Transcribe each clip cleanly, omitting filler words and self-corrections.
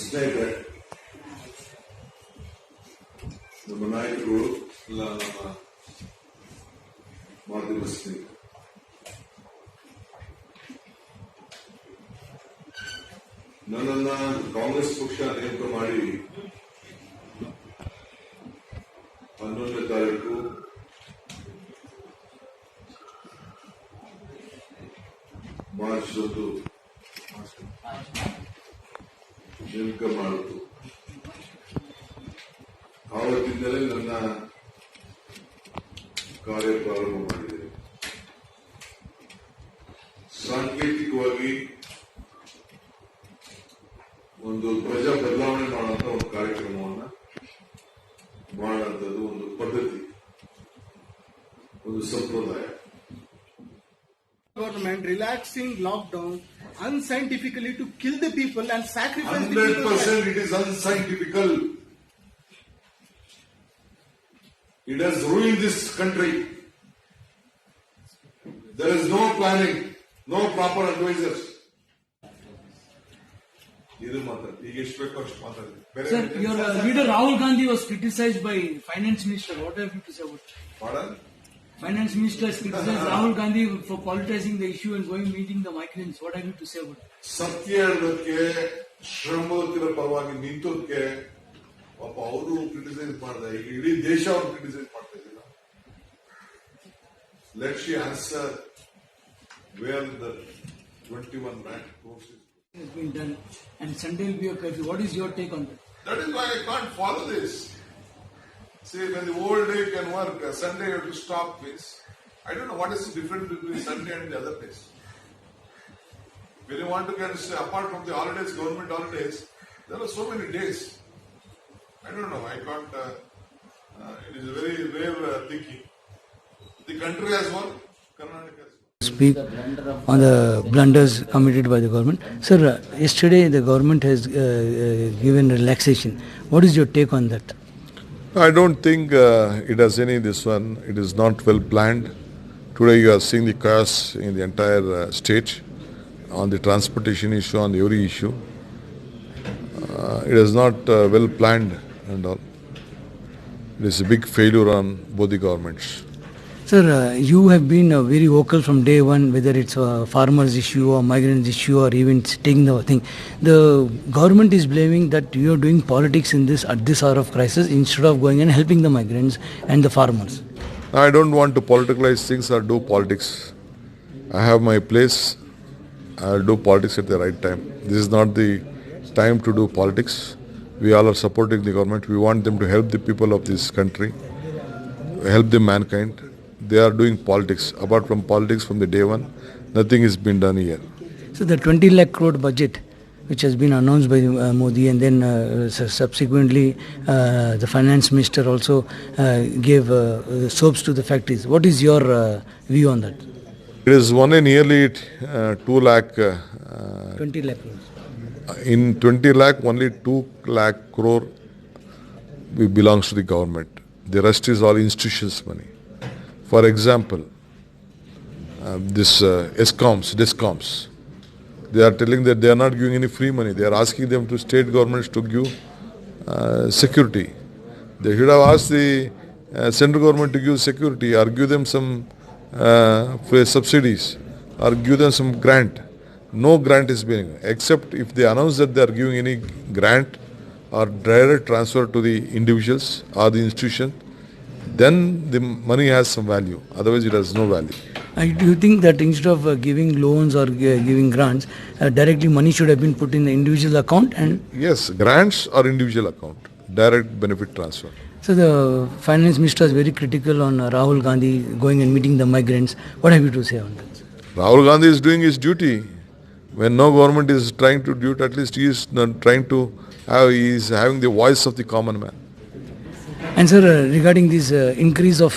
ಸ್ನೇಹಿತರೆ, ನಮ್ಮ ನಾಯಕರು ಎಲ್ಲ ನಮ್ಮ ಮಾಧ್ಯಮ ಸ್ನೇಹಿತರು, ನನ್ನನ್ನ ಕಾಂಗ್ರೆಸ್ ಪಕ್ಷ ನೇಮಕ ಮಾಡಿ 11ನೇ ತಾರೀಕು ಮಾರ್ಚ್ ನೇಮಕ ಮಾಡಿತು. ಆವತ್ತಿಂದಲೇ ನನ್ನ ಕಾರ್ಯ ಪ್ರಾರಂಭ ಮಾಡಿದೆ. ಸಾಂಕೇತಿಕವಾಗಿ ಒಂದು ಪ್ರಜಾ ಬದಲಾವಣೆ ಮಾಡುವಂತ ಒಂದು ಕಾರ್ಯಕ್ರಮವನ್ನ ಮಾಡುವಂಥದ್ದು ಒಂದು ಪದ್ಧತಿ, ಒಂದು ಸಂಪ್ರದಾಯ. Government relaxing lockdown unscientifically to kill the people and sacrifice 100% it is unscientifical. It has ruined this country. There is no planning, no proper advisors. Sir, your leader Rahul Gandhi was criticized by Finance Minister. What have you to say about it? Pardon? Finance Minister has criticized Rahul Gandhi for politicizing the issue and going meeting the migrants. What have you to say about it? ಸತ್ಯ ಹೇಳೋದಕ್ಕೆ, ಶ್ರಮದಕ್ಕಿರ ಪರವಾಗಿ ನಿಂತೋದಕ್ಕೆ ಪಾಪ ಅವರು criticise ಮಾಡಿದೆ. ಈಗ ಇಡೀ ದೇಶ ಅವರು ಕ್ರಿಟಿಸೈಸ್ ಮಾಡ್ತಾ ಇದ್ದಿಲ್ಲ. Let she answer where the 21 lakh crores Has been done, and Sunday will be a curfew. What is your take on that? That is why I can't follow this. See, when the whole day can work, Sunday you have to stop this. I don't know what is the difference between Sunday and the other days. When you want to get, apart from the holidays, government holidays, there are so many days. I don't know. I can't. It is a very rare thinking. The country has one, Karnataka has one. Speak on the blunders committed by the government. Sir, yesterday the government has given relaxation. What is your take on that? I don't think it has any this one. It is not well planned. Today you are seeing the chaos in the entire state on the transportation issue, on every issue. It is not well planned and all. It is a big failure on both the governments. Sir, you have been very vocal from day one, whether it's a farmers issue or migrants issue or even taking the thing. The government is blaming that you are doing politics in this at this hour of crisis instead of going and helping the migrants and the farmers. I don't want to politicalize things or do politics. I have my place. I'll do politics at the right time. This is not the time to do politics. We all are supporting the government. We want them to help the people of this country, help the mankind. They are doing politics. Apart from politics from the day one, nothing has been done here. So the 20 lakh crore budget which has been announced by Modi and then subsequently the finance minister also gave soaps to the factories. What is your view on that? It is only nearly 2 lakh. 20 lakh crores. In 20 lakh, only 2 lakh crore belongs to the government. The rest is all institutions' money. For example, this DISCOMs, they are telling that they are not giving any free money. They are asking them to state governments to give security. They should have asked the central government to give security or give them some subsidies or give them some grant. No grant is being, except if they announce that they are giving any grant or direct transfer to the individuals or the institution, then the money has some value. Otherwise, it has no value. Do you think that instead of giving loans or giving grants, directly money should have been put in the individual account? And Yes, grants or individual account, direct benefit transfer. so the finance minister is very critical on Rahul Gandhi going and meeting the migrants. What have you to say on that? Rahul Gandhi is doing his duty. When no government is trying to do it, at least he is trying to have, he is having the voice of the common man. And sir, regarding this increase of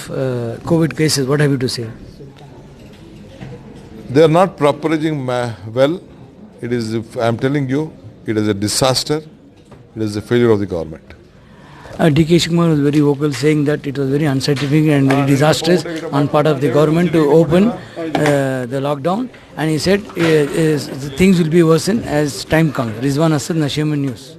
COVID cases, what have you to say? They are not propagating well. It is, I am telling you, it is a disaster. It is a failure of the government. D.K. Shivakumar was very vocal saying that it was very unscientific and very disastrous on part of the government to open the lockdown, and he said things will be worsened as time comes. Rizwan Asad, Nasheman News.